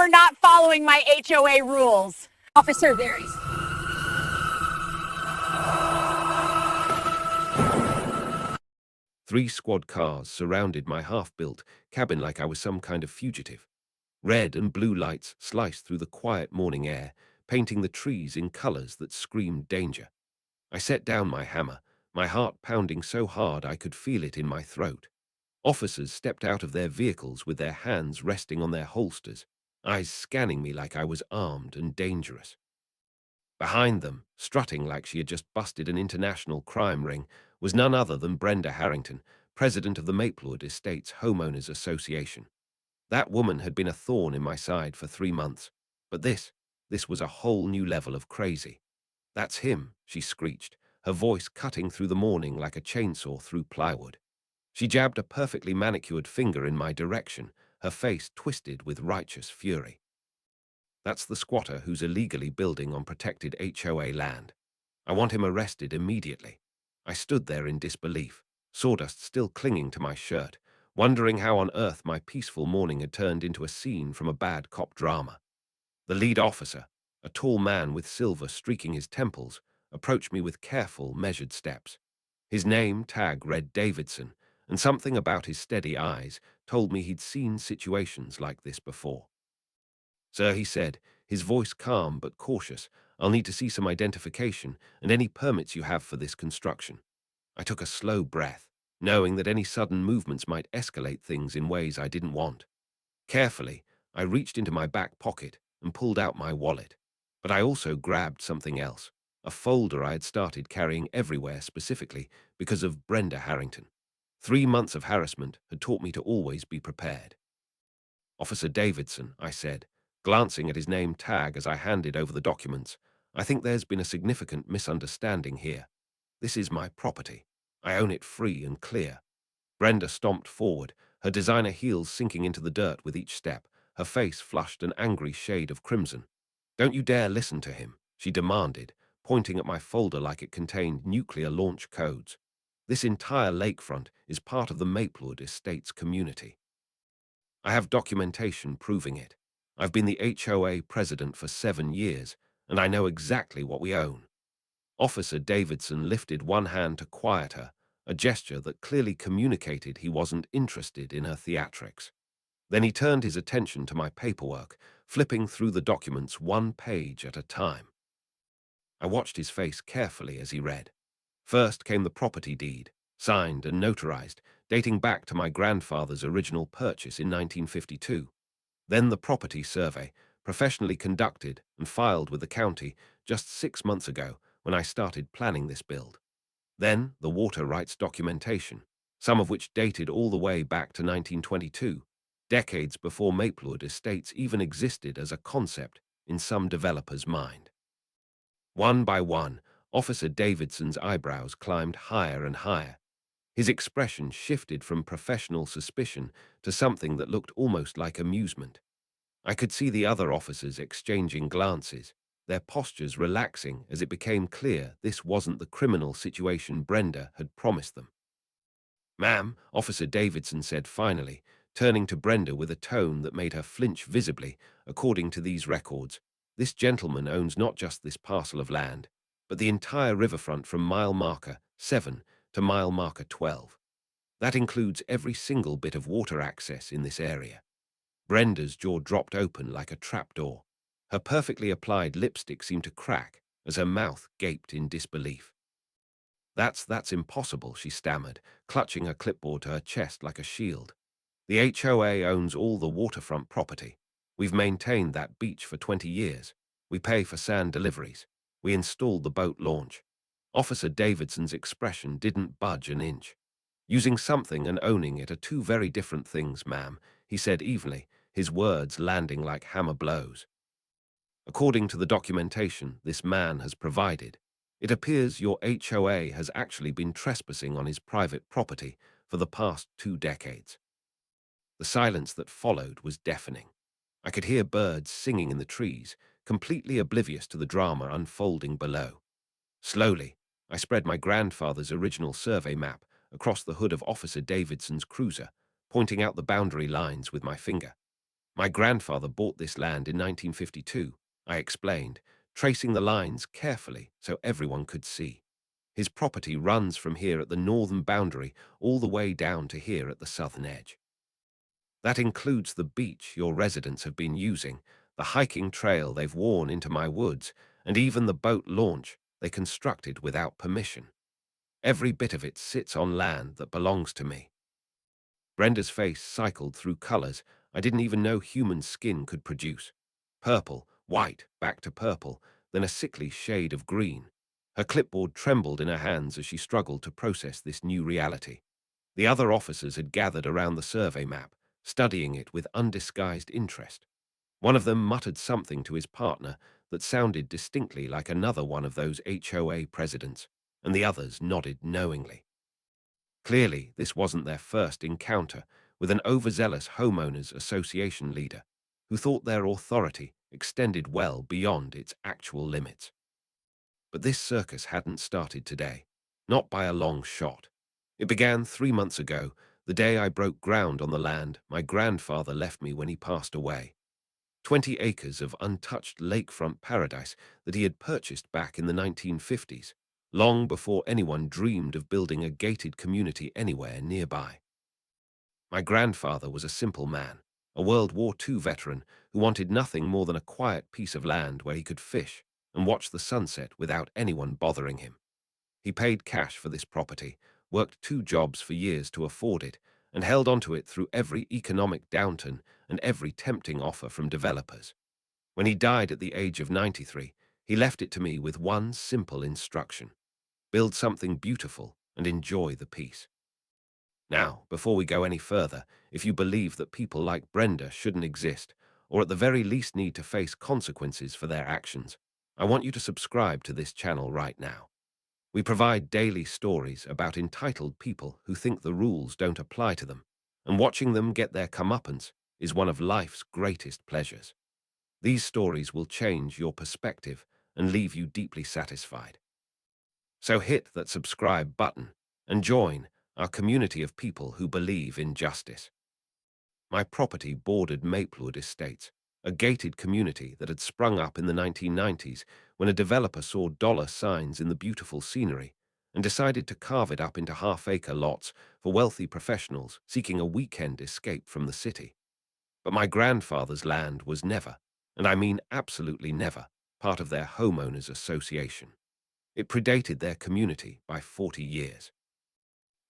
for not following my HOA rules. Officer varies. Three squad cars surrounded my half-built cabin like I was some kind of fugitive. Red and blue lights sliced through the quiet morning air, painting the trees in colors that screamed danger. I set down my hammer, my heart pounding so hard I could feel it in my throat. Officers stepped out of their vehicles with their hands resting on their holsters, eyes scanning me like I was armed and dangerous. Behind them, strutting like she had just busted an international crime ring, was none other than Brenda Harrington, president of the Maplewood Estates Homeowners Association. That woman had been a thorn in my side for 3 months, but this was a whole new level of crazy. "That's him," she screeched, her voice cutting through the morning like a chainsaw through plywood. She jabbed a perfectly manicured finger in my direction, her face twisted with righteous fury. "That's the squatter who's illegally building on protected HOA land. I want him arrested immediately." I stood there in disbelief, sawdust still clinging to my shirt, wondering how on earth my peaceful morning had turned into a scene from a bad cop drama. The lead officer, a tall man with silver streaking his temples, approached me with careful, measured steps. His name tag read Davidson, and something about his steady eyes told me he'd seen situations like this before. "Sir," he said, his voice calm but cautious, "I'll need to see some identification and any permits you have for this construction." I took a slow breath, knowing that any sudden movements might escalate things in ways I didn't want. Carefully, I reached into my back pocket and pulled out my wallet. But I also grabbed something else, a folder I had started carrying everywhere specifically because of Brenda Harrington. 3 months of harassment had taught me to always be prepared. "Officer Davidson," I said, glancing at his name tag as I handed over the documents, "I think there's been a significant misunderstanding here. This is my property. I own it free and clear." Brenda stomped forward, her designer heels sinking into the dirt with each step, her face flushed an angry shade of crimson. "Don't you dare listen to him," she demanded, pointing at my folder like it contained nuclear launch codes. "This entire lakefront is part of the Maplewood Estates community. I have documentation proving it. I've been the HOA president for 7 years, and I know exactly what we own." Officer Davidson lifted one hand to quiet her, a gesture that clearly communicated he wasn't interested in her theatrics. Then he turned his attention to my paperwork, flipping through the documents one page at a time. I watched his face carefully as he read. First came the property deed, signed and notarized, dating back to my grandfather's original purchase in 1952. Then the property survey, professionally conducted and filed with the county just 6 months ago when I started planning this build. Then the water rights documentation, some of which dated all the way back to 1922, decades before Maplewood Estates even existed as a concept in some developer's mind. One by one, Officer Davidson's eyebrows climbed higher and higher. His expression shifted from professional suspicion to something that looked almost like amusement. I could see the other officers exchanging glances, their postures relaxing as it became clear this wasn't the criminal situation Brenda had promised them. "Ma'am," Officer Davidson said finally, turning to Brenda with a tone that made her flinch visibly, "according to these records, this gentleman owns not just this parcel of land, but the entire riverfront from mile marker 7 to mile marker 12. That includes every single bit of water access in this area." Brenda's jaw dropped open like a trapdoor. Her perfectly applied lipstick seemed to crack as her mouth gaped in disbelief. That's impossible," she stammered, clutching her clipboard to her chest like a shield. "The HOA owns all the waterfront property. We've maintained that beach for 20 years. We pay for sand deliveries. We installed the boat launch." Officer Davidson's expression didn't budge an inch. "Using something and owning it are two very different things, ma'am," he said evenly, his words landing like hammer blows. "According to the documentation this man has provided, it appears your HOA has actually been trespassing on his private property for the past 2 decades. The silence that followed was deafening. I could hear birds singing in the trees, completely oblivious to the drama unfolding below. Slowly, I spread my grandfather's original survey map across the hood of Officer Davidson's cruiser, pointing out the boundary lines with my finger. My grandfather bought this land in 1952, I explained, tracing the lines carefully so everyone could see. His property runs from here at the northern boundary all the way down to here at the southern edge. That includes the beach your residents have been using, the hiking trail they've worn into my woods, and even the boat launch they constructed without permission. Every bit of it sits on land that belongs to me. Brenda's face cycled through colors I didn't even know human skin could produce. Purple, white, back to purple, then a sickly shade of green. Her clipboard trembled in her hands as she struggled to process this new reality. The other officers had gathered around the survey map, studying it with undisguised interest. One of them muttered something to his partner that sounded distinctly like another one of those HOA presidents, and the others nodded knowingly. Clearly, this wasn't their first encounter with an overzealous homeowners association leader who thought their authority extended well beyond its actual limits. But this circus hadn't started today, not by a long shot. It began 3 months ago, the day I broke ground on the land my grandfather left me when he passed away. 20 acres of untouched lakefront paradise that he had purchased back in the 1950s, long before anyone dreamed of building a gated community anywhere nearby. My grandfather was a simple man, a World War II veteran who wanted nothing more than a quiet piece of land where he could fish and watch the sunset without anyone bothering him. He paid cash for this property, worked 2 jobs for years to afford it, and held onto it through every economic downturn and every tempting offer from developers. When he died at the age of 93, he left it to me with one simple instruction: build something beautiful and enjoy the peace. Now, before we go any further, if you believe that people like Brenda shouldn't exist, or at the very least need to face consequences for their actions, I want you to subscribe to this channel right now. We provide daily stories about entitled people who think the rules don't apply to them, and watching them get their comeuppance is one of life's greatest pleasures. These stories will change your perspective and leave you deeply satisfied. So hit that subscribe button and join our community of people who believe in justice. My property bordered Maplewood Estates, a gated community that had sprung up in the 1990s when a developer saw dollar signs in the beautiful scenery and decided to carve it up into half-acre lots for wealthy professionals seeking a weekend escape from the city. But my grandfather's land was never, and I mean absolutely never, part of their homeowners association. It predated their community by 40 years.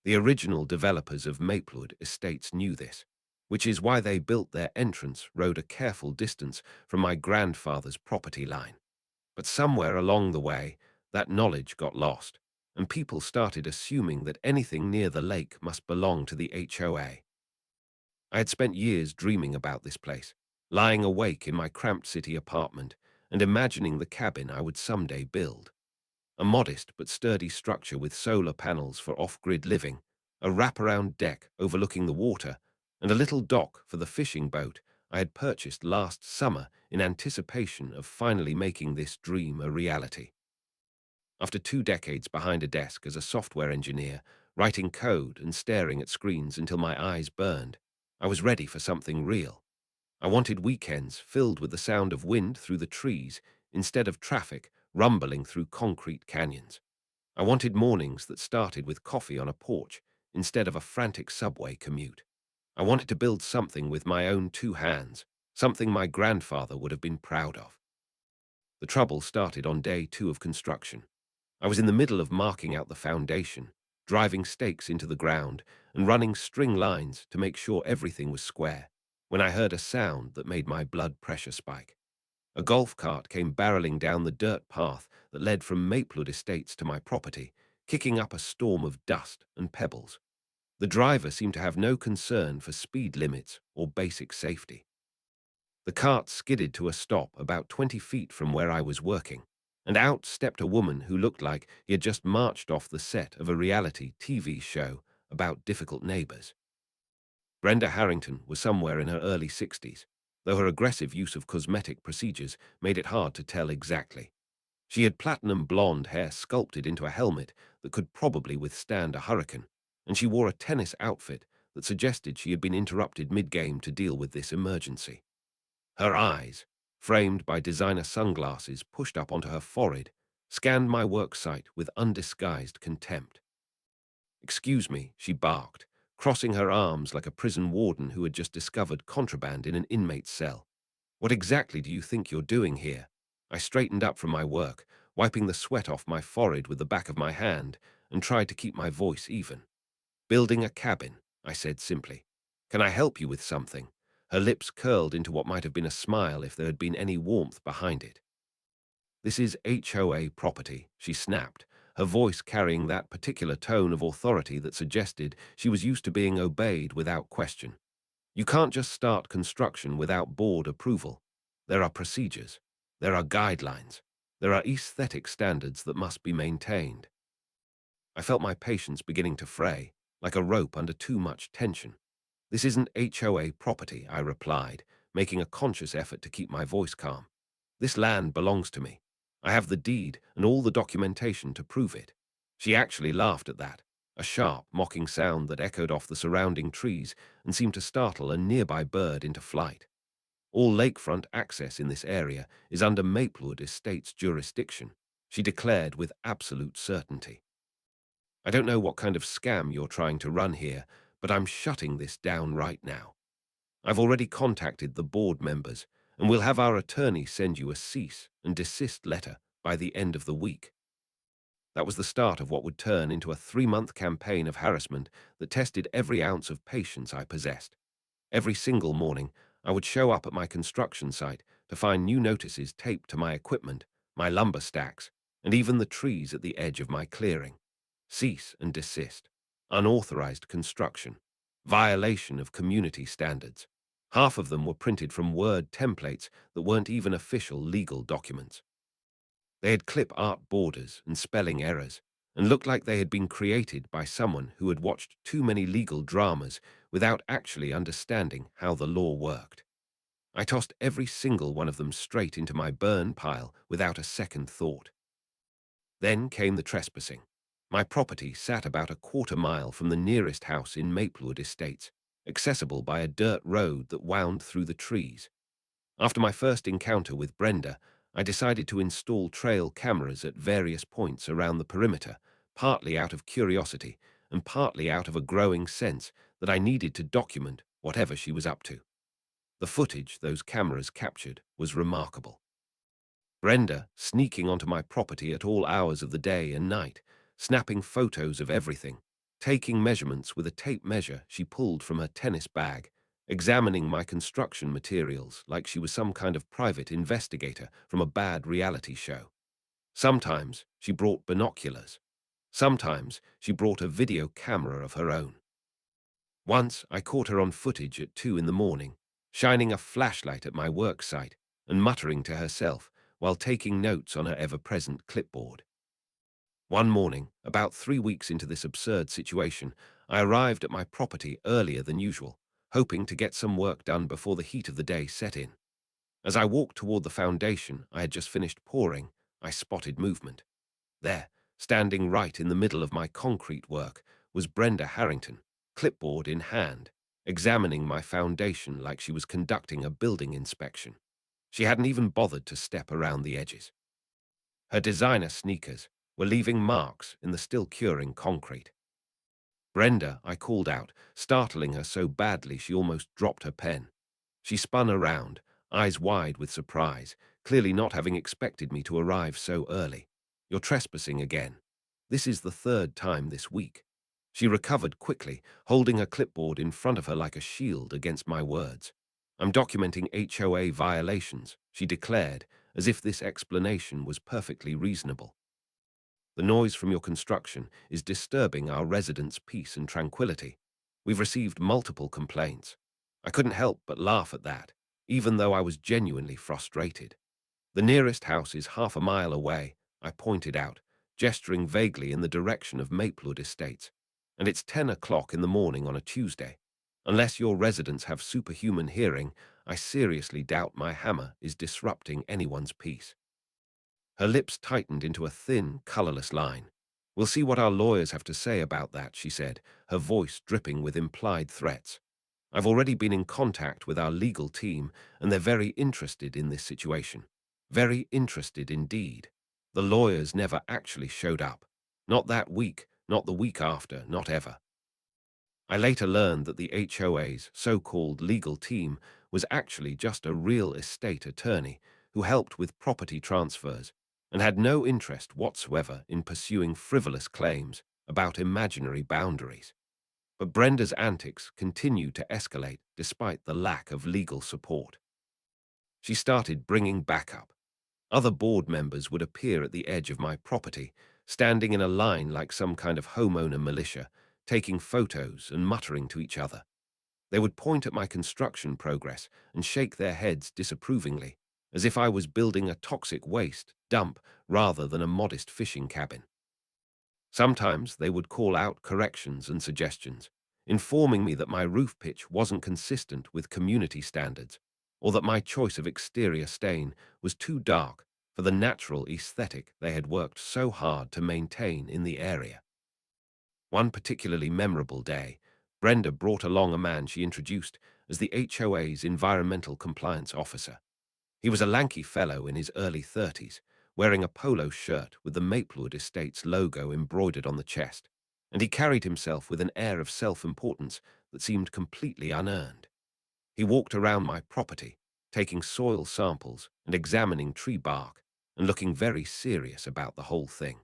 The original developers of Maplewood Estates knew this, which is why they built their entrance road a careful distance from my grandfather's property line. But somewhere along the way, that knowledge got lost, and people started assuming that anything near the lake must belong to the HOA. I had spent years dreaming about this place, lying awake in my cramped city apartment and imagining the cabin I would someday build. A modest but sturdy structure with solar panels for off-grid living, a wraparound deck overlooking the water, and a little dock for the fishing boat I had purchased last summer in anticipation of finally making this dream a reality. After 2 decades behind a desk as a software engineer, writing code and staring at screens until my eyes burned, I was ready for something real. I wanted weekends filled with the sound of wind through the trees instead of traffic rumbling through concrete canyons. I wanted mornings that started with coffee on a porch instead of a frantic subway commute. I wanted to build something with my own 2 hands, something my grandfather would have been proud of. The trouble started on day 2 of construction. I was in the middle of marking out the foundation, driving stakes into the ground and running string lines to make sure everything was square, when I heard a sound that made my blood pressure spike. A golf cart came barreling down the dirt path that led from Maplewood Estates to my property, kicking up a storm of dust and pebbles. The driver seemed to have no concern for speed limits or basic safety. The cart skidded to a stop about 20 feet from where I was working, and out stepped a woman who looked like he had just marched off the set of a reality TV show about difficult neighbors. Brenda Harrington was somewhere in her early 60s, though her aggressive use of cosmetic procedures made it hard to tell exactly. She had platinum blonde hair sculpted into a helmet that could probably withstand a hurricane, and she wore a tennis outfit that suggested she had been interrupted mid-game to deal with this emergency. Her eyes, framed by designer sunglasses pushed up onto her forehead, scanned my work site with undisguised contempt. "Excuse me," she barked, crossing her arms like a prison warden who had just discovered contraband in an inmate's cell. "What exactly do you think you're doing here?" I straightened up from my work, wiping the sweat off my forehead with the back of my hand, and tried to keep my voice even. "Building a cabin," I said simply. "Can I help you with something?" Her lips curled into what might have been a smile if there had been any warmth behind it. "This is HOA property," she snapped, her voice carrying that particular tone of authority that suggested she was used to being obeyed without question. "You can't just start construction without board approval. There are procedures. There are guidelines. There are aesthetic standards that must be maintained." I felt my patience beginning to fray, like a rope under too much tension. "This isn't HOA property," I replied, making a conscious effort to keep my voice calm. "This land belongs to me. I have the deed and all the documentation to prove it." She actually laughed at that, a sharp, mocking sound that echoed off the surrounding trees and seemed to startle a nearby bird into flight. "All lakefront access in this area is under Maplewood Estate's jurisdiction," she declared with absolute certainty. "I don't know what kind of scam you're trying to run here, but I'm shutting this down right now. I've already contacted the board members, and we'll have our attorney send you a cease and desist letter by the end of the week." That was the start of what would turn into a 3-month campaign of harassment that tested every ounce of patience I possessed. Every single morning, I would show up at my construction site to find new notices taped to my equipment, my lumber stacks, and even the trees at the edge of my clearing. Cease and desist. Unauthorized construction. Violation of community standards. Half of them were printed from Word templates that weren't even official legal documents. They had clip art borders and spelling errors, and looked like they had been created by someone who had watched too many legal dramas without actually understanding how the law worked. I tossed every single one of them straight into my burn pile without a second thought. Then came the trespassing. My property sat about a quarter-mile from the nearest house in Maplewood Estates, accessible by a dirt road that wound through the trees. After my first encounter with Brenda, I decided to install trail cameras at various points around the perimeter, partly out of curiosity and partly out of a growing sense that I needed to document whatever she was up to. The footage those cameras captured was remarkable. Brenda sneaking onto my property at all hours of the day and night, snapping photos of everything, taking measurements with a tape measure she pulled from her tennis bag, examining my construction materials like she was some kind of private investigator from a bad reality show. Sometimes she brought binoculars. Sometimes she brought a video camera of her own. Once I caught her on footage at 2 in the morning, shining a flashlight at my work site and muttering to herself while taking notes on her ever-present clipboard. One morning, about 3 weeks into this absurd situation, I arrived at my property earlier than usual, hoping to get some work done before the heat of the day set in. As I walked toward the foundation I had just finished pouring, I spotted movement. There, standing right in the middle of my concrete work, was Brenda Harrington, clipboard in hand, examining my foundation like she was conducting a building inspection. She hadn't even bothered to step around the edges. Her designer sneakers were leaving marks in the still curing concrete. "Brenda," I called out, startling her so badly she almost dropped her pen. She spun around, eyes wide with surprise, clearly not having expected me to arrive so early. "You're trespassing again. This is the 3rd time this week." She recovered quickly, holding her clipboard in front of her like a shield against my words. "I'm documenting HOA violations," she declared, as if this explanation was perfectly reasonable. "The noise from your construction is disturbing our residents' peace and tranquility. We've received multiple complaints." I couldn't help but laugh at that, even though I was genuinely frustrated. "The nearest house is half a mile away," I pointed out, gesturing vaguely in the direction of Maplewood Estates. "And it's 10 o'clock in the morning on a Tuesday. Unless your residents have superhuman hearing, I seriously doubt my hammer is disrupting anyone's peace." Her lips tightened into a thin, colorless line. "We'll see what our lawyers have to say about that," she said, her voice dripping with implied threats. I've already been in contact with our legal team, and they're very interested in this situation. Very interested indeed. The lawyers never actually showed up. Not that week, not the week after, not ever. I later learned that the HOA's so-called legal team was actually just a real estate attorney who helped with property transfers and had no interest whatsoever in pursuing frivolous claims about imaginary boundaries. But Brenda's antics continued to escalate despite the lack of legal support. She started bringing backup. Other board members would appear at the edge of my property, standing in a line like some kind of homeowner militia, taking photos and muttering to each other. They would point at my construction progress and shake their heads disapprovingly, as if I was building a toxic waste dump rather than a modest fishing cabin. Sometimes they would call out corrections and suggestions, informing me that my roof pitch wasn't consistent with community standards, or that my choice of exterior stain was too dark for the natural aesthetic they had worked so hard to maintain in the area. One particularly memorable day, Brenda brought along a man she introduced as the HOA's environmental compliance officer. He was a lanky fellow in his early 30s, wearing a polo shirt with the Maplewood Estates logo embroidered on the chest, and he carried himself with an air of self-importance that seemed completely unearned. He walked around my property, taking soil samples and examining tree bark, and looking very serious about the whole thing.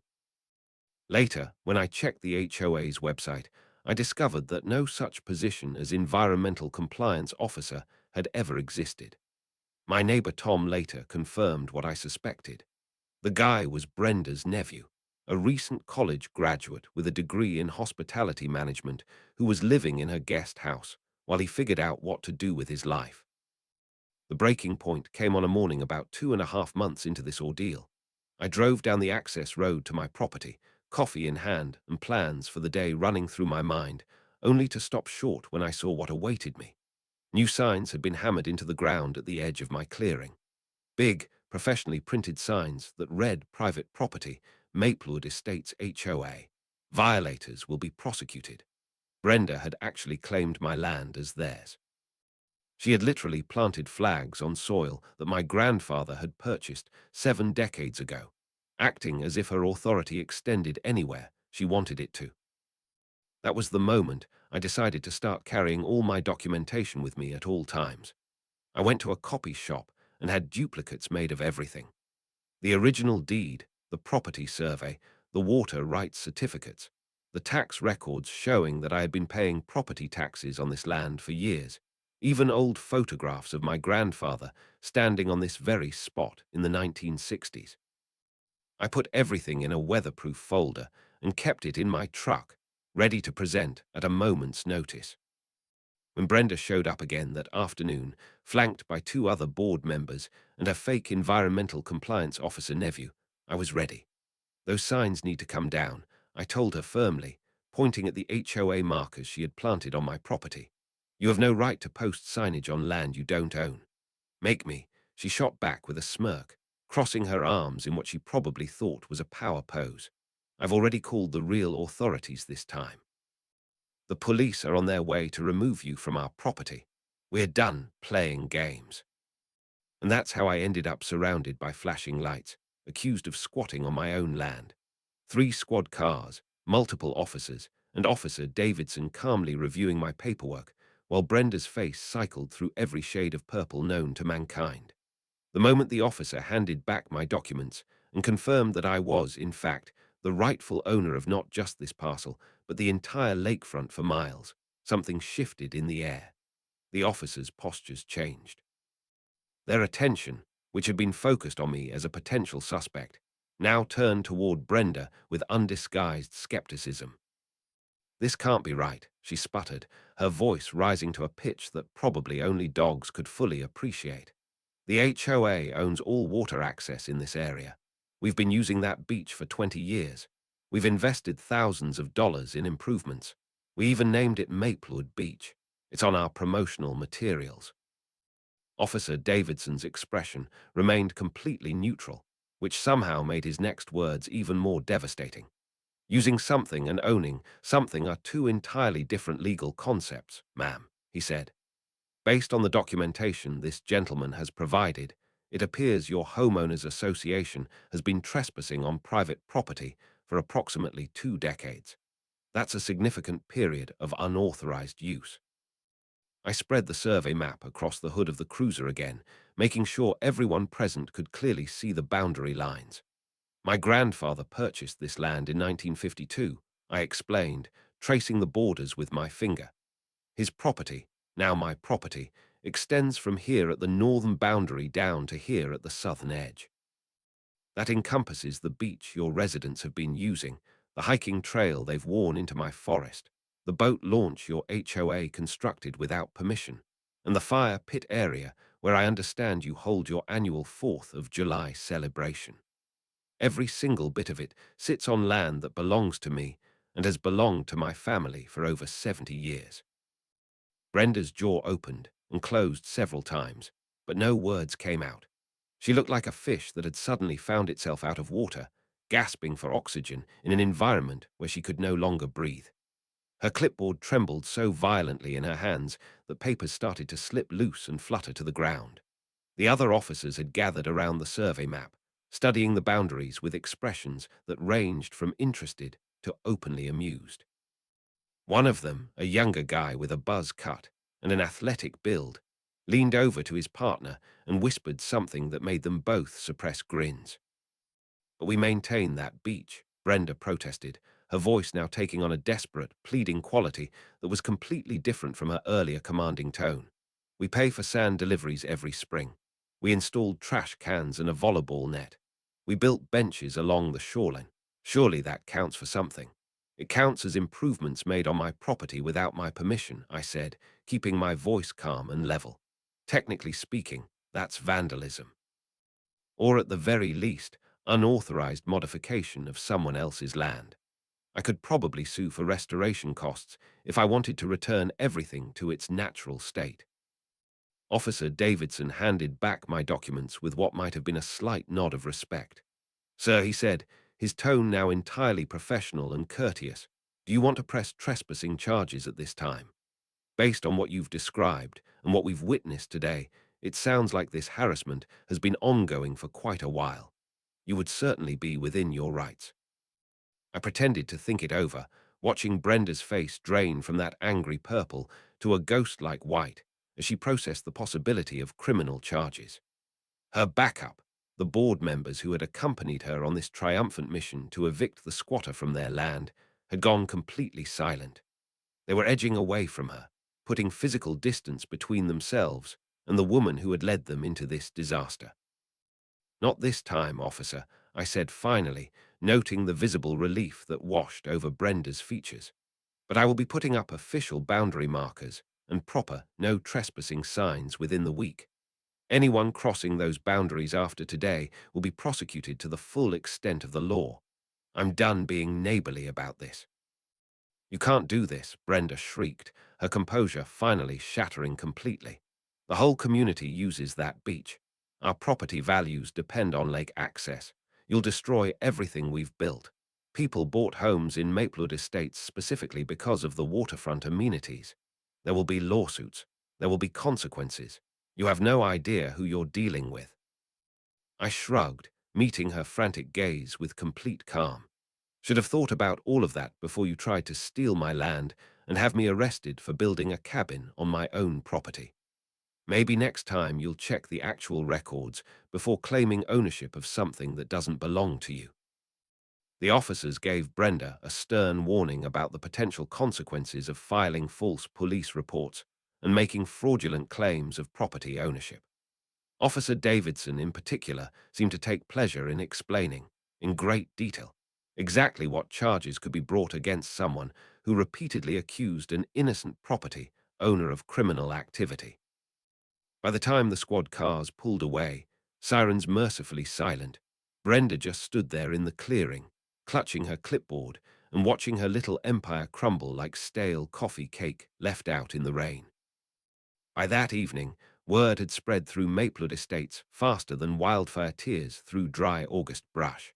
Later, when I checked the HOA's website, I discovered that no such position as environmental compliance officer had ever existed. My neighbor Tom later confirmed what I suspected. The guy was Brenda's nephew, a recent college graduate with a degree in hospitality management who was living in her guest house while he figured out what to do with his life. The breaking point came on a morning about 2.5 months into this ordeal. I drove down the access road to my property, coffee in hand and plans for the day running through my mind, only to stop short when I saw what awaited me. New signs had been hammered into the ground at the edge of my clearing. Big, professionally printed signs that read private property, Maplewood Estates HOA. Violators will be prosecuted. Brenda had actually claimed my land as theirs. She had literally planted flags on soil that my grandfather had purchased 7 decades ago, acting as if her authority extended anywhere she wanted it to. That was the moment I decided to start carrying all my documentation with me at all times. I went to a copy shop and had duplicates made of everything. The original deed, the property survey, the water rights certificates, the tax records showing that I had been paying property taxes on this land for years, even old photographs of my grandfather standing on this very spot in the 1960s. I put everything in a weatherproof folder and kept it in my truck, ready to present at a moment's notice. When Brenda showed up again that afternoon, flanked by 2 other board members and her fake environmental compliance officer nephew, I was ready. Those signs need to come down, I told her firmly, pointing at the HOA markers she had planted on my property. You have no right to post signage on land you don't own. Make me, she shot back with a smirk, crossing her arms in what she probably thought was a power pose. I've already called the real authorities this time. The police are on their way to remove you from our property. We're done playing games. And that's how I ended up surrounded by flashing lights, accused of squatting on my own land. 3 squad cars, multiple officers, and Officer Davidson calmly reviewing my paperwork, while Brenda's face cycled through every shade of purple known to mankind. The moment the officer handed back my documents and confirmed that I was, in fact, the rightful owner of not just this parcel, but the entire lakefront for miles, something shifted in the air. The officers' postures changed. Their attention, which had been focused on me as a potential suspect, now turned toward Brenda with undisguised skepticism. This can't be right, she sputtered, her voice rising to a pitch that probably only dogs could fully appreciate. The HOA owns all water access in this area. We've been using that beach for 20 years. We've invested thousands of dollars in improvements. We even named it Maplewood Beach. It's on our promotional materials. Officer Davidson's expression remained completely neutral, which somehow made his next words even more devastating. Using something and owning something are 2 entirely different legal concepts, ma'am, he said. Based on the documentation this gentleman has provided, it appears your homeowners association has been trespassing on private property for approximately 2 decades. That's a significant period of unauthorized use. I spread the survey map across the hood of the cruiser again, making sure everyone present could clearly see the boundary lines. My grandfather purchased this land in 1952, I explained, tracing the borders with my finger. His property, now my property, extends from here at the northern boundary down to here at the southern edge. That encompasses the beach your residents have been using, the hiking trail they've worn into my forest, the boat launch your HOA constructed without permission, and the fire pit area where I understand you hold your annual 4th of July celebration. Every single bit of it sits on land that belongs to me and has belonged to my family for over 70 years. Brenda's jaw opened and closed several times, but no words came out. She looked like a fish that had suddenly found itself out of water, gasping for oxygen in an environment where she could no longer breathe. Her clipboard trembled so violently in her hands that papers started to slip loose and flutter to the ground. The other officers had gathered around the survey map, studying the boundaries with expressions that ranged from interested to openly amused. One of them, a younger guy with a buzz cut and an athletic build, leaned over to his partner and whispered something that made them both suppress grins. "But we maintain that beach," Brenda protested, her voice now taking on a desperate, pleading quality that was completely different from her earlier commanding tone. "We pay for sand deliveries every spring. We installed trash cans and a volleyball net. We built benches along the shoreline. Surely that counts for something." "It counts as improvements made on my property without my permission," I said, keeping my voice calm and level. "Technically speaking, that's vandalism. Or at the very least, unauthorized modification of someone else's land. I could probably sue for restoration costs if I wanted to return everything to its natural state." Officer Davidson handed back my documents with what might have been a slight nod of respect. "Sir," he said, his tone now entirely professional and courteous, "do you want to press trespassing charges at this time? Based on what you've described and what we've witnessed today, it sounds like this harassment has been ongoing for quite a while. You would certainly be within your rights." I pretended to think it over, watching Brenda's face drain from that angry purple to a ghost-like white as she processed the possibility of criminal charges. Her backup, the board members who had accompanied her on this triumphant mission to evict the squatter from their land, had gone completely silent. They were edging away from her, putting physical distance between themselves and the woman who had led them into this disaster. "Not this time, officer," I said finally, noting the visible relief that washed over Brenda's features. "But I will be putting up official boundary markers and proper no trespassing signs within the week. Anyone crossing those boundaries after today will be prosecuted to the full extent of the law. I'm done being neighborly about this." "You can't do this," Brenda shrieked, her composure finally shattering completely. "The whole community uses that beach. Our property values depend on lake access. You'll destroy everything we've built. People bought homes in Maplewood Estates specifically because of the waterfront amenities. There will be lawsuits. There will be consequences. You have no idea who you're dealing with." I shrugged, meeting her frantic gaze with complete calm. "Should have thought about all of that before you tried to steal my land and have me arrested for building a cabin on my own property. Maybe next time you'll check the actual records before claiming ownership of something that doesn't belong to you." The officers gave Brenda a stern warning about the potential consequences of filing false police reports and making fraudulent claims of property ownership. Officer Davidson, in particular, seemed to take pleasure in explaining, in great detail, exactly what charges could be brought against someone who repeatedly accused an innocent property owner of criminal activity. By the time the squad cars pulled away, sirens mercifully silent, Brenda just stood there in the clearing, clutching her clipboard and watching her little empire crumble like stale coffee cake left out in the rain. By that evening, word had spread through Maplewood Estates faster than wildfire tears through dry August brush.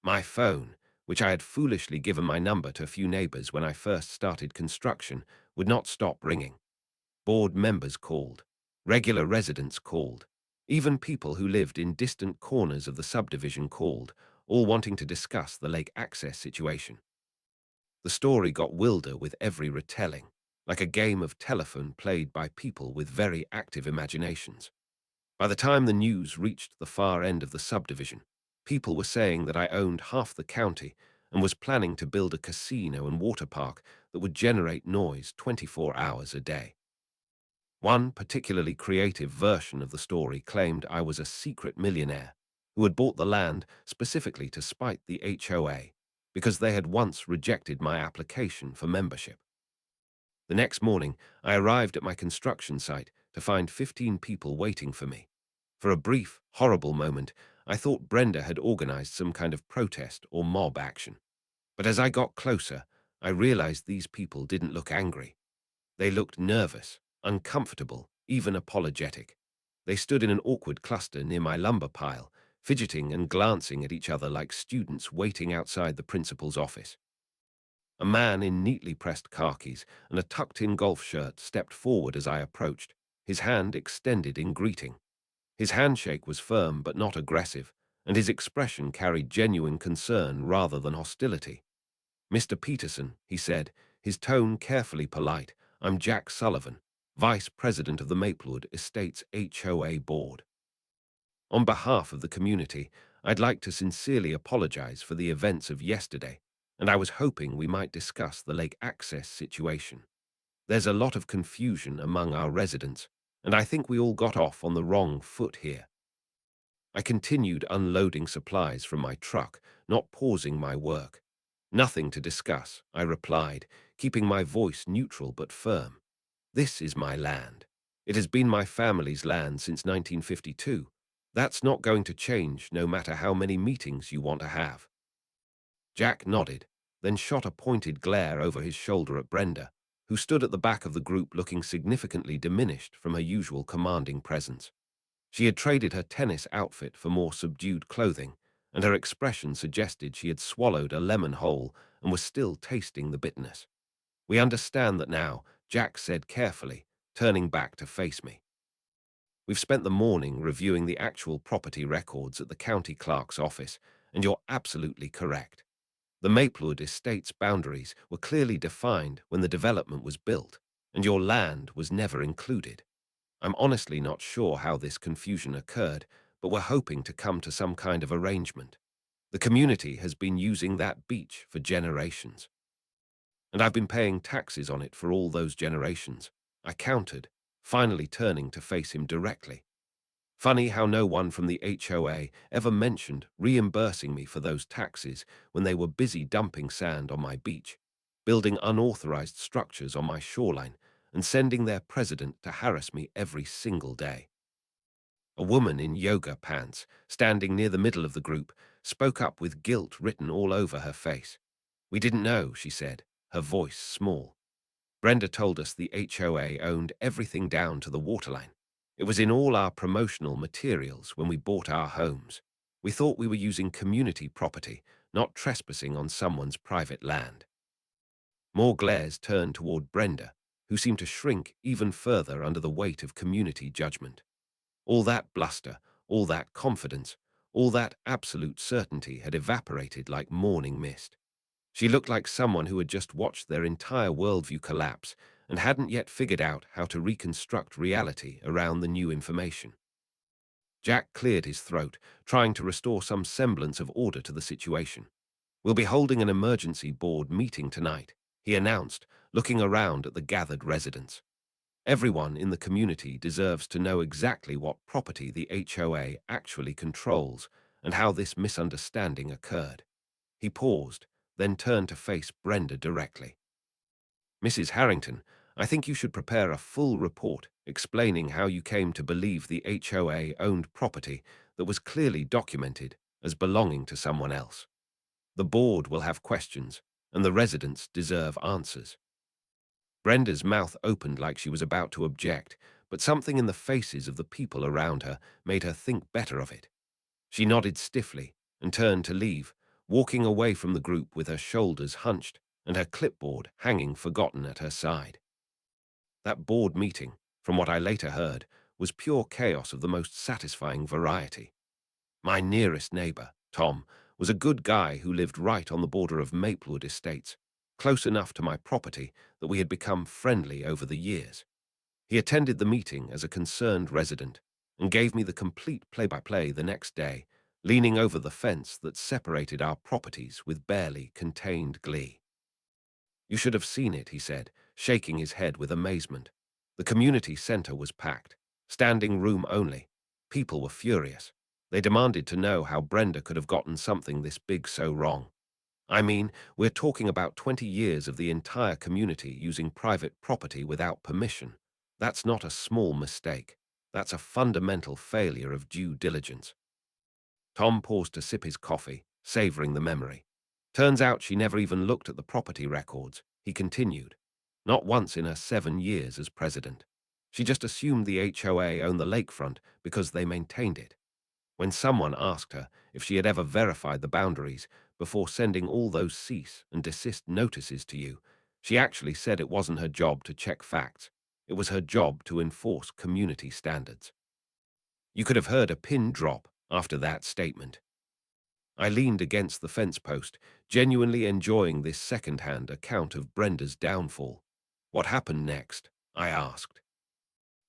My phone, which I had foolishly given my number to a few neighbors when I first started construction, would not stop ringing. Board members called. Regular residents called. Even people who lived in distant corners of the subdivision called, all wanting to discuss the lake access situation. The story got wilder with every retelling, like a game of telephone played by people with very active imaginations. By the time the news reached the far end of the subdivision, people were saying that I owned half the county and was planning to build a casino and water park that would generate noise 24 hours a day. One particularly creative version of the story claimed I was a secret millionaire who had bought the land specifically to spite the HOA because they had once rejected my application for membership. The next morning, I arrived at my construction site to find 15 people waiting for me. For a brief, horrible moment, I thought Brenda had organized some kind of protest or mob action. But as I got closer, I realized these people didn't look angry. They looked nervous, uncomfortable, even apologetic. They stood in an awkward cluster near my lumber pile, fidgeting and glancing at each other like students waiting outside the principal's office. A man in neatly pressed khakis and a tucked-in golf shirt stepped forward as I approached, his hand extended in greeting. His handshake was firm but not aggressive, and his expression carried genuine concern rather than hostility. "Mr. Peterson," he said, his tone carefully polite, "I'm Jack Sullivan, Vice President of the Maplewood Estates HOA Board. On behalf of the community, I'd like to sincerely apologize for the events of yesterday, and I was hoping we might discuss the lake access situation. There's a lot of confusion among our residents, and I think we all got off on the wrong foot here." I continued unloading supplies from my truck, not pausing my work. "Nothing to discuss," I replied, keeping my voice neutral but firm. "This is my land. It has been my family's land since 1952. That's not going to change no matter how many meetings you want to have." Jack nodded, then shot a pointed glare over his shoulder at Brenda, who stood at the back of the group looking significantly diminished from her usual commanding presence. She had traded her tennis outfit for more subdued clothing, and her expression suggested she had swallowed a lemon whole and was still tasting the bitterness. "We understand that now," Jack said carefully, turning back to face me. "We've spent the morning reviewing the actual property records at the county clerk's office, and you're absolutely correct. The Maplewood Estate's boundaries were clearly defined when the development was built, and your land was never included. I'm honestly not sure how this confusion occurred, but we're hoping to come to some kind of arrangement. The community has been using that beach for generations, and I've been paying taxes on it for all those generations," I countered, finally turning to face him directly. Funny how no one from the HOA ever mentioned reimbursing me for those taxes when they were busy dumping sand on my beach, building unauthorized structures on my shoreline, and sending their president to harass me every single day. A woman in yoga pants, standing near the middle of the group, spoke up with guilt written all over her face. "We didn't know," she said, her voice small. "Brenda told us the HOA owned everything down to the waterline. It was in all our promotional materials when we bought our homes. We thought we were using community property, not trespassing on someone's private land." More glares turned toward Brenda, who seemed to shrink even further under the weight of community judgment. All that bluster, all that confidence, all that absolute certainty had evaporated like morning mist. She looked like someone who had just watched their entire worldview collapse and hadn't yet figured out how to reconstruct reality around the new information. Jack cleared his throat, trying to restore some semblance of order to the situation. "We'll be holding an emergency board meeting tonight," he announced, looking around at the gathered residents. "Everyone in the community deserves to know exactly what property the HOA actually controls and how this misunderstanding occurred." He paused, then turned to face Brenda directly. "Mrs. Harrington, I think you should prepare a full report explaining how you came to believe the HOA owned property that was clearly documented as belonging to someone else. The board will have questions, and the residents deserve answers." Brenda's mouth opened like she was about to object, but something in the faces of the people around her made her think better of it. She nodded stiffly and turned to leave, walking away from the group with her shoulders hunched and her clipboard hanging forgotten at her side. That board meeting from what I later heard, was pure chaos of the most satisfying variety. My nearest neighbor, Tom, was a good guy who lived right on the border of Maplewood Estates, close enough to my property that we had become friendly over the years. He attended the meeting as a concerned resident and gave me the complete play-by-play the next day, leaning over the fence that separated our properties with barely contained glee. "You should have seen it," he said, shaking his head with amazement. The community center was packed, standing room only. People were furious. They demanded to know how Brenda could have gotten something this big so wrong. I mean, we're talking about 20 years of the entire community using private property without permission. That's not a small mistake. That's a fundamental failure of due diligence. Tom paused to sip his coffee, savoring the memory. Turns out she never even looked at the property records, he continued. Not once in her 7 years as president. She just assumed the HOA owned the lakefront because they maintained it. When someone asked her if she had ever verified the boundaries before sending all those cease and desist notices to you, she actually said it wasn't her job to check facts. It was her job to enforce community standards. You could have heard a pin drop after that statement. I leaned against the fence post, genuinely enjoying this second-hand account of Brenda's downfall. "What happened next?" I asked.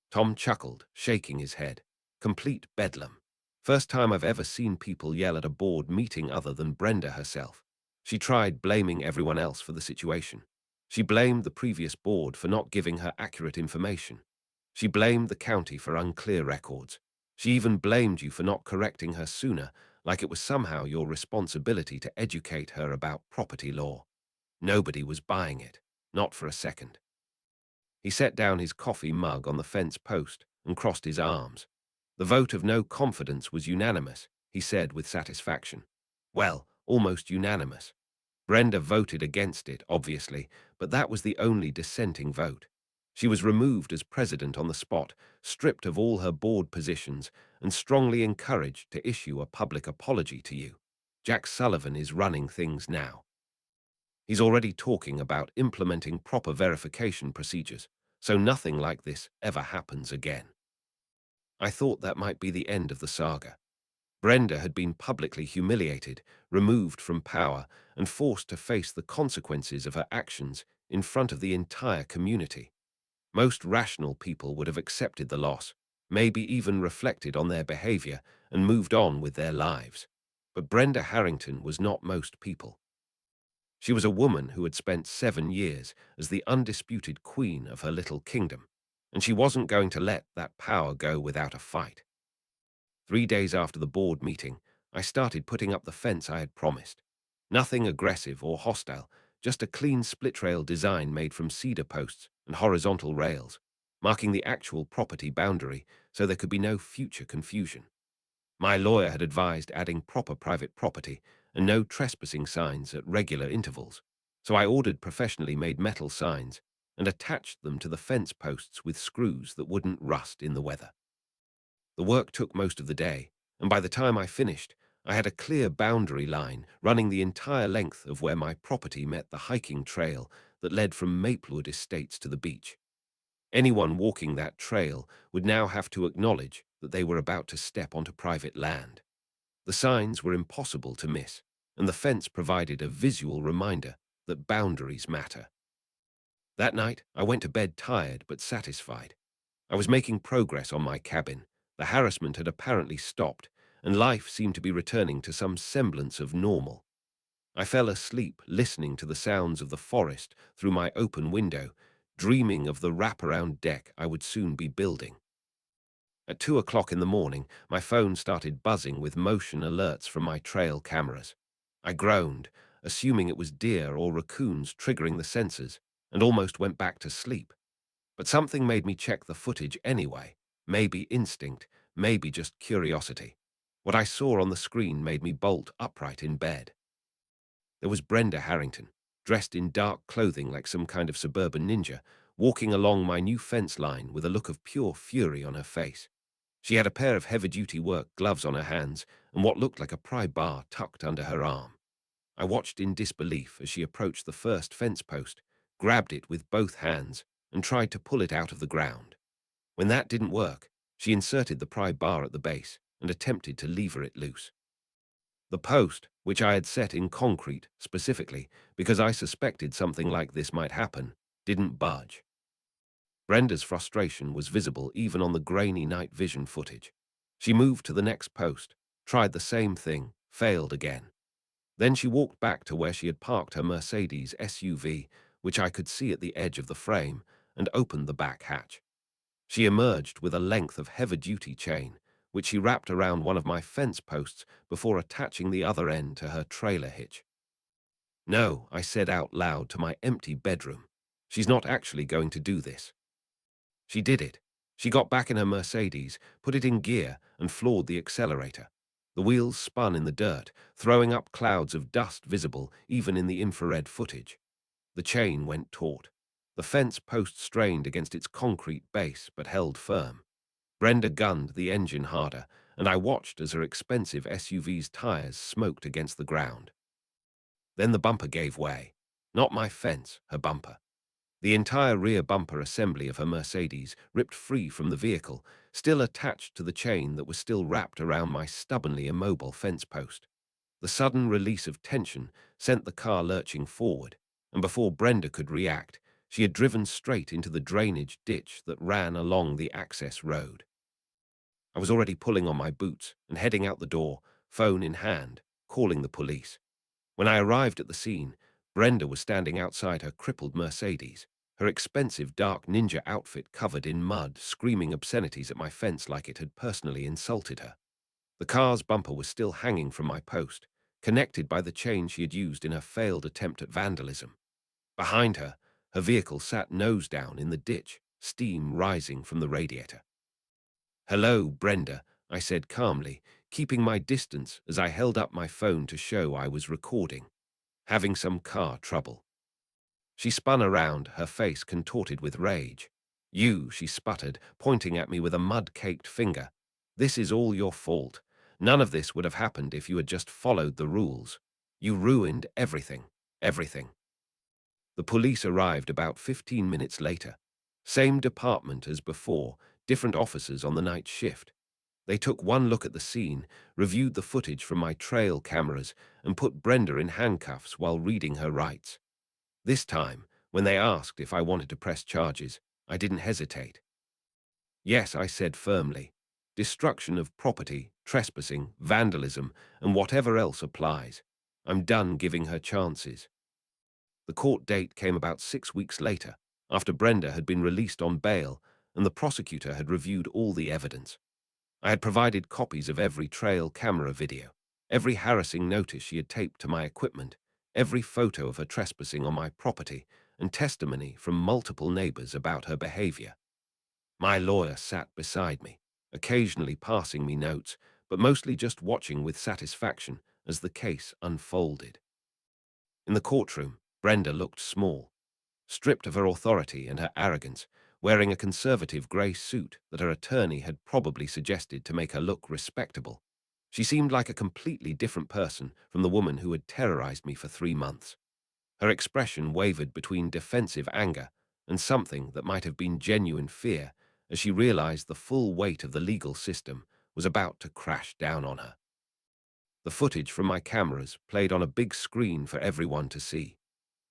Tom chuckled, shaking his head. "Complete bedlam. First time I've ever seen people yell at a board meeting other than Brenda herself. She tried blaming everyone else for the situation. She blamed the previous board for not giving her accurate information. She blamed the county for unclear records. She even blamed you for not correcting her sooner, like it was somehow your responsibility to educate her about property law. Nobody was buying it, not for a second." He set down his coffee mug on the fence post and crossed his arms. "The vote of no confidence was unanimous," he said with satisfaction. "Well, almost unanimous. Brenda voted against it, obviously, but that was the only dissenting vote. She was removed as president on the spot, stripped of all her board positions, and strongly encouraged to issue a public apology to you. Jack Sullivan is running things now. He's already talking about implementing proper verification procedures, so nothing like this ever happens again." I thought that might be the end of the saga. Brenda had been publicly humiliated, removed from power, and forced to face the consequences of her actions in front of the entire community. Most rational people would have accepted the loss, maybe even reflected on their behavior and moved on with their lives. But Brenda Harrington was not most people. She was a woman who had spent 7 years as the undisputed queen of her little kingdom, and she wasn't going to let that power go without a fight. 3 days after the board meeting, I started putting up the fence I had promised. Nothing aggressive or hostile, just a clean split rail design made from cedar posts and horizontal rails, marking the actual property boundary so there could be no future confusion. My lawyer had advised adding proper private property and no trespassing signs at regular intervals, so I ordered professionally made metal signs and attached them to the fence posts with screws that wouldn't rust in the weather. The work took most of the day, and by the time I finished, I had a clear boundary line running the entire length of where my property met the hiking trail that led from Maplewood Estates to the beach. Anyone walking that trail would now have to acknowledge that they were about to step onto private land. The signs were impossible to miss, and the fence provided a visual reminder that boundaries matter. That night, I went to bed tired but satisfied. I was making progress on my cabin. The harassment had apparently stopped, and life seemed to be returning to some semblance of normal. I fell asleep listening to the sounds of the forest through my open window, dreaming of the wraparound deck I would soon be building. At 2 o'clock in the morning, my phone started buzzing with motion alerts from my trail cameras. I groaned, assuming it was deer or raccoons triggering the sensors, and almost went back to sleep. But something made me check the footage anyway. Maybe instinct, maybe just curiosity. What I saw on the screen made me bolt upright in bed. There was Brenda Harrington, dressed in dark clothing like some kind of suburban ninja, walking along my new fence line with a look of pure fury on her face. She had a pair of heavy-duty work gloves on her hands and what looked like a pry bar tucked under her arm. I watched in disbelief as she approached the first fence post, grabbed it with both hands, and tried to pull it out of the ground. When that didn't work, she inserted the pry bar at the base and attempted to lever it loose. The post, which I had set in concrete specifically because I suspected something like this might happen, didn't budge. Brenda's frustration was visible even on the grainy night vision footage. She moved to the next post, tried the same thing, failed again. Then she walked back to where she had parked her Mercedes SUV, which I could see at the edge of the frame, and opened the back hatch. She emerged with a length of heavy-duty chain, which she wrapped around one of my fence posts before attaching the other end to her trailer hitch. "No," I said out loud to my empty bedroom. "She's not actually going to do this." She did it. She got back in her Mercedes, put it in gear, and floored the accelerator. The wheels spun in the dirt, throwing up clouds of dust visible even in the infrared footage. The chain went taut. The fence post strained against its concrete base but held firm. Brenda gunned the engine harder, and I watched as her expensive SUV's tires smoked against the ground. Then the bumper gave way. Not my fence, her bumper. The entire rear bumper assembly of her Mercedes ripped free from the vehicle, still attached to the chain that was still wrapped around my stubbornly immobile fence post. The sudden release of tension sent the car lurching forward, and before Brenda could react, she had driven straight into the drainage ditch that ran along the access road. I was already pulling on my boots and heading out the door, phone in hand, calling the police. When I arrived at the scene, Brenda was standing outside her crippled Mercedes, her expensive dark ninja outfit covered in mud, screaming obscenities at my fence like it had personally insulted her. The car's bumper was still hanging from my post, connected by the chain she had used in her failed attempt at vandalism. Behind her, her vehicle sat nose down in the ditch, steam rising from the radiator. "Hello, Brenda," I said calmly, keeping my distance as I held up my phone to show I was recording. "Having some car trouble." She spun around, her face contorted with rage. "You," she sputtered, pointing at me with a mud-caked finger. "This is all your fault. None of this would have happened if you had just followed the rules. You ruined everything, everything." The police arrived about 15 minutes later. Same department as before, different officers on the night shift. They took one look at the scene, reviewed the footage from my trail cameras, and put Brenda in handcuffs while reading her rights. This time, when they asked if I wanted to press charges, I didn't hesitate. "Yes," I said firmly. "Destruction of property, trespassing, vandalism, and whatever else applies. I'm done giving her chances." The court date came about 6 weeks later, after Brenda had been released on bail and the prosecutor had reviewed all the evidence. I had provided copies of every trail camera video, every harassing notice she had taped to my equipment, every photo of her trespassing on my property, and testimony from multiple neighbors about her behavior. My lawyer sat beside me, occasionally passing me notes, but mostly just watching with satisfaction as the case unfolded. In the courtroom, Brenda looked small, stripped of her authority and her arrogance, wearing a conservative grey suit that her attorney had probably suggested to make her look respectable. She seemed like a completely different person from the woman who had terrorized me for 3 months. Her expression wavered between defensive anger and something that might have been genuine fear as she realized the full weight of the legal system was about to crash down on her. The footage from my cameras played on a big screen for everyone to see.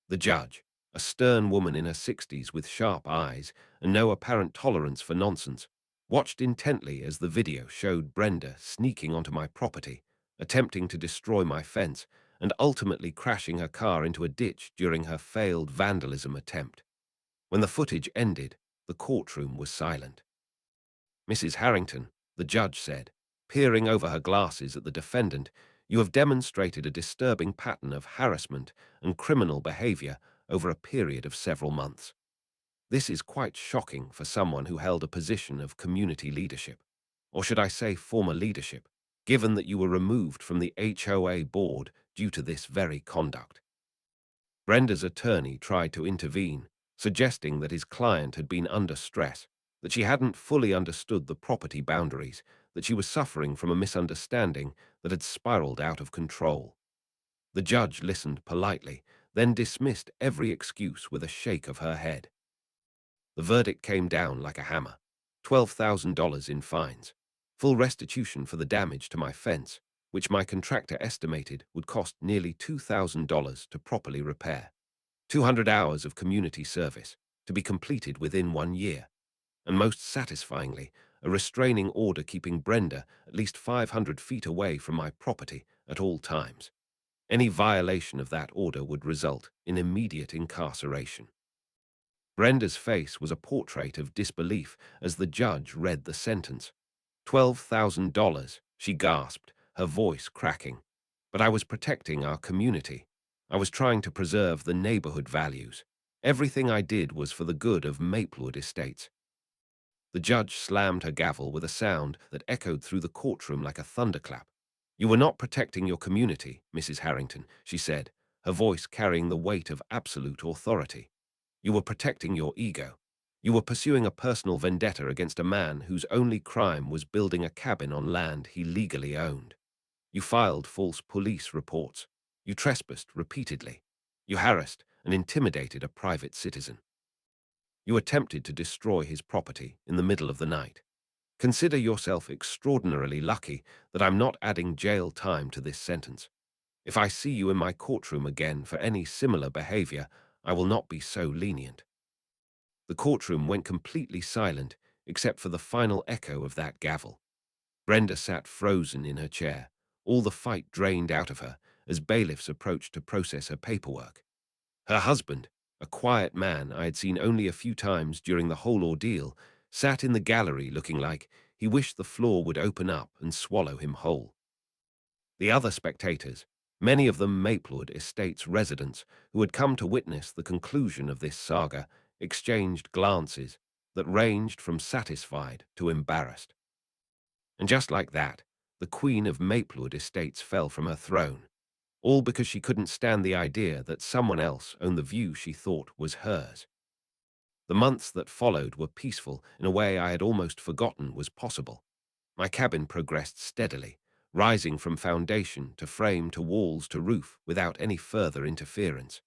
The judge, a stern woman in her 60s with sharp eyes and no apparent tolerance for nonsense, watched intently as the video showed Brenda sneaking onto my property, attempting to destroy my fence, and ultimately crashing her car into a ditch during her failed vandalism attempt. When the footage ended, the courtroom was silent. "Mrs. Harrington," the judge said, peering over her glasses at the defendant, "you have demonstrated a disturbing pattern of harassment and criminal behavior over a period of several months. This is quite shocking for someone who held a position of community leadership, or should I say former leadership, given that you were removed from the HOA board due to this very conduct." Brenda's attorney tried to intervene, suggesting that his client had been under stress, that she hadn't fully understood the property boundaries, that she was suffering from a misunderstanding that had spiraled out of control. The judge listened politely, then dismissed every excuse with a shake of her head. The verdict came down like a hammer. $12,000 in fines, full restitution for the damage to my fence, which my contractor estimated would cost nearly $2,000 to properly repair, 200 hours of community service to be completed within 1 year, and most satisfyingly, a restraining order keeping Brenda at least 500 feet away from my property at all times. Any violation of that order would result in immediate incarceration. Brenda's face was a portrait of disbelief as the judge read the sentence. $12,000, she gasped, her voice cracking. But I was protecting our community. I was trying to preserve the neighborhood values. Everything I did was for the good of Maplewood Estates. The judge slammed her gavel with a sound that echoed through the courtroom like a thunderclap. You were not protecting your community, Mrs. Harrington, she said, her voice carrying the weight of absolute authority. You were protecting your ego. You were pursuing a personal vendetta against a man whose only crime was building a cabin on land he legally owned. You filed false police reports. You trespassed repeatedly. You harassed and intimidated a private citizen. You attempted to destroy his property in the middle of the night. Consider yourself extraordinarily lucky that I'm not adding jail time to this sentence. If I see you in my courtroom again for any similar behavior, I will not be so lenient. The courtroom went completely silent except for the final echo of that gavel. Brenda sat frozen in her chair, all the fight drained out of her as bailiffs approached to process her paperwork. Her husband, a quiet man I had seen only a few times during the whole ordeal, sat in the gallery looking like he wished the floor would open up and swallow him whole. The other spectators, many of them Maplewood Estates residents who had come to witness the conclusion of this saga, exchanged glances that ranged from satisfied to embarrassed. And just like that, the Queen of Maplewood Estates fell from her throne, all because she couldn't stand the idea that someone else owned the view she thought was hers. The months that followed were peaceful in a way I had almost forgotten was possible. My cabin progressed steadily, rising from foundation to frame to walls to roof without any further interference.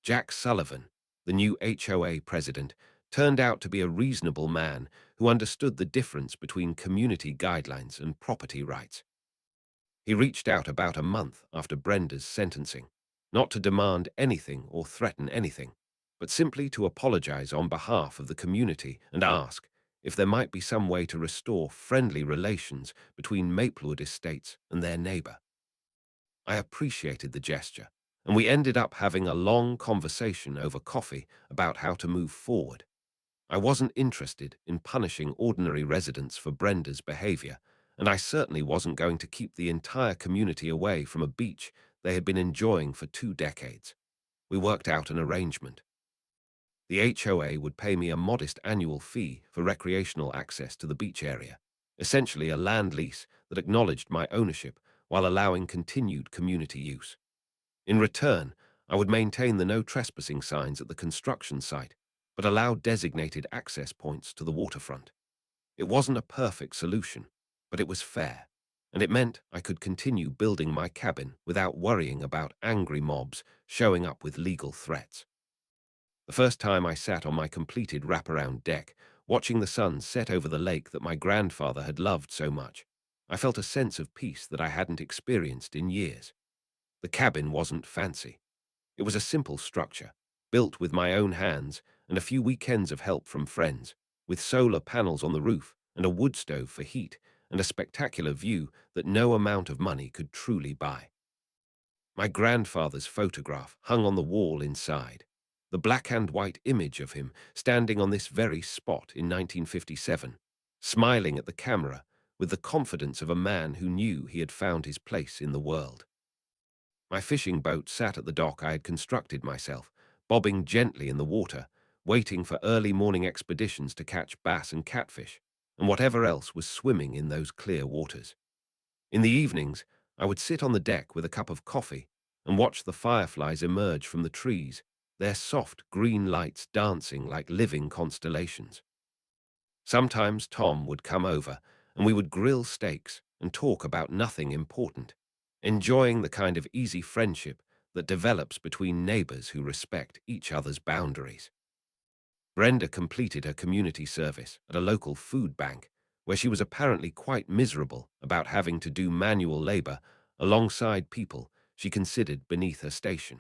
Jack Sullivan, the new HOA president, turned out to be a reasonable man who understood the difference between community guidelines and property rights. He reached out about a month after Brenda's sentencing, not to demand anything or threaten anything, but simply to apologize on behalf of the community and ask if there might be some way to restore friendly relations between Maplewood Estates and their neighbor. I appreciated the gesture, and we ended up having a long conversation over coffee about how to move forward. I wasn't interested in punishing ordinary residents for Brenda's behavior, and I certainly wasn't going to keep the entire community away from a beach they had been enjoying for 2 decades. We worked out an arrangement. The HOA would pay me a modest annual fee for recreational access to the beach area, essentially a land lease that acknowledged my ownership while allowing continued community use. In return, I would maintain the no trespassing signs at the construction site, but allow designated access points to the waterfront. It wasn't a perfect solution, but it was fair, and it meant I could continue building my cabin without worrying about angry mobs showing up with legal threats. The first time I sat on my completed wraparound deck, watching the sun set over the lake that my grandfather had loved so much, I felt a sense of peace that I hadn't experienced in years. The cabin wasn't fancy. It was a simple structure, built with my own hands and a few weekends of help from friends, with solar panels on the roof and a wood stove for heat and a spectacular view that no amount of money could truly buy. My grandfather's photograph hung on the wall inside, the black and white image of him standing on this very spot in 1957, smiling at the camera with the confidence of a man who knew he had found his place in the world. My fishing boat sat at the dock I had constructed myself, bobbing gently in the water, waiting for early morning expeditions to catch bass and catfish, and whatever else was swimming in those clear waters. In the evenings, I would sit on the deck with a cup of coffee and watch the fireflies emerge from the trees, their soft green lights dancing like living constellations. Sometimes Tom would come over, and we would grill steaks and talk about nothing important, enjoying the kind of easy friendship that develops between neighbors who respect each other's boundaries. Brenda completed her community service at a local food bank, where she was apparently quite miserable about having to do manual labor alongside people she considered beneath her station.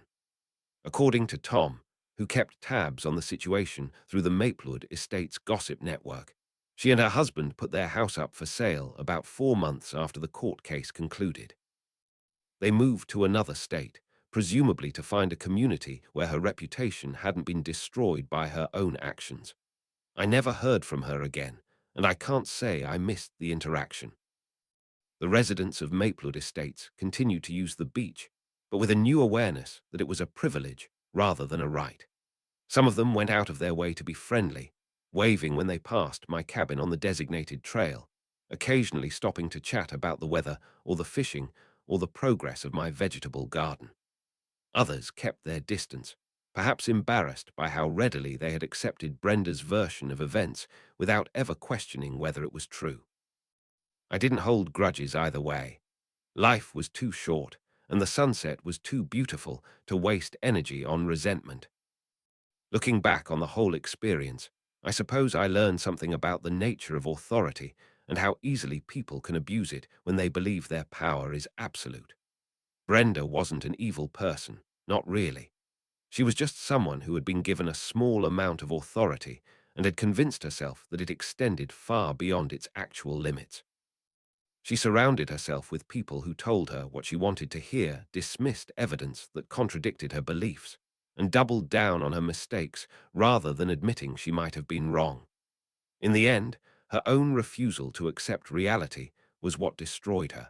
According to Tom, who kept tabs on the situation through the Maplewood Estates gossip network, she and her husband put their house up for sale about 4 months after the court case concluded. They moved to another state, presumably to find a community where her reputation hadn't been destroyed by her own actions. I never heard from her again, and I can't say I missed the interaction. The residents of Maplewood Estates continued to use the beach, but with a new awareness that it was a privilege rather than a right. Some of them went out of their way to be friendly, waving when they passed my cabin on the designated trail, occasionally stopping to chat about the weather or the fishing or the progress of my vegetable garden. Others kept their distance, perhaps embarrassed by how readily they had accepted Brenda's version of events without ever questioning whether it was true. I didn't hold grudges either way. Life was too short, and the sunset was too beautiful to waste energy on resentment. Looking back on the whole experience, I suppose I learned something about the nature of authority and how easily people can abuse it when they believe their power is absolute. Brenda wasn't an evil person, not really. She was just someone who had been given a small amount of authority and had convinced herself that it extended far beyond its actual limits. She surrounded herself with people who told her what she wanted to hear, dismissed evidence that contradicted her beliefs, and doubled down on her mistakes rather than admitting she might have been wrong. In the end, her own refusal to accept reality was what destroyed her.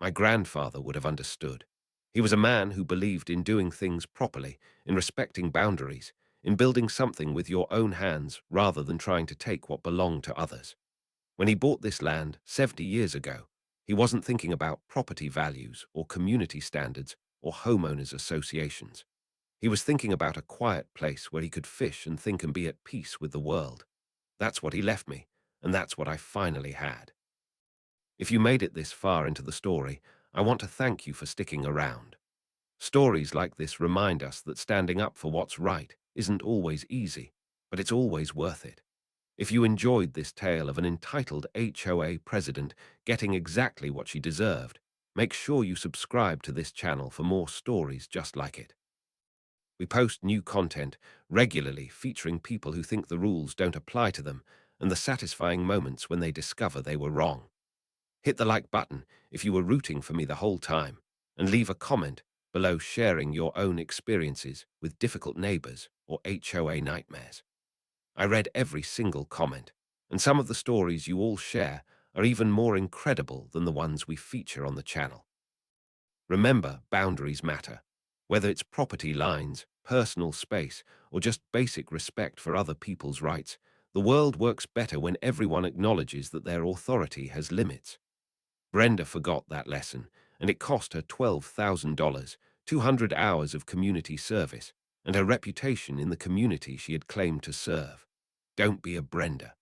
My grandfather would have understood. He was a man who believed in doing things properly, in respecting boundaries, in building something with your own hands rather than trying to take what belonged to others. When he bought this land 70 years ago, he wasn't thinking about property values or community standards or homeowners associations. He was thinking about a quiet place where he could fish and think and be at peace with the world. That's what he left me, and that's what I finally had. If you made it this far into the story, I want to thank you for sticking around. Stories like this remind us that standing up for what's right isn't always easy, but it's always worth it. If you enjoyed this tale of an entitled HOA president getting exactly what she deserved, make sure you subscribe to this channel for more stories just like it. We post new content regularly featuring people who think the rules don't apply to them and the satisfying moments when they discover they were wrong. Hit the like button if you were rooting for me the whole time, and leave a comment below sharing your own experiences with difficult neighbors or HOA nightmares. I read every single comment, and some of the stories you all share are even more incredible than the ones we feature on the channel. Remember, boundaries matter. Whether it's property lines, personal space, or just basic respect for other people's rights, the world works better when everyone acknowledges that their authority has limits. Brenda forgot that lesson, and it cost her $12,000, 200 hours of community service, and her reputation in the community she had claimed to serve. Don't be a Brenda.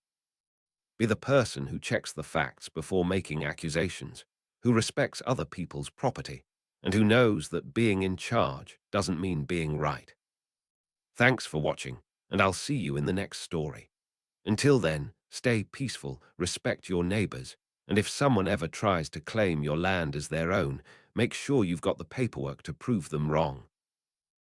Be the person who checks the facts before making accusations, who respects other people's property, and who knows that being in charge doesn't mean being right. Thanks for watching, and I'll see you in the next story. Until then, stay peaceful, respect your neighbors, and if someone ever tries to claim your land as their own, make sure you've got the paperwork to prove them wrong.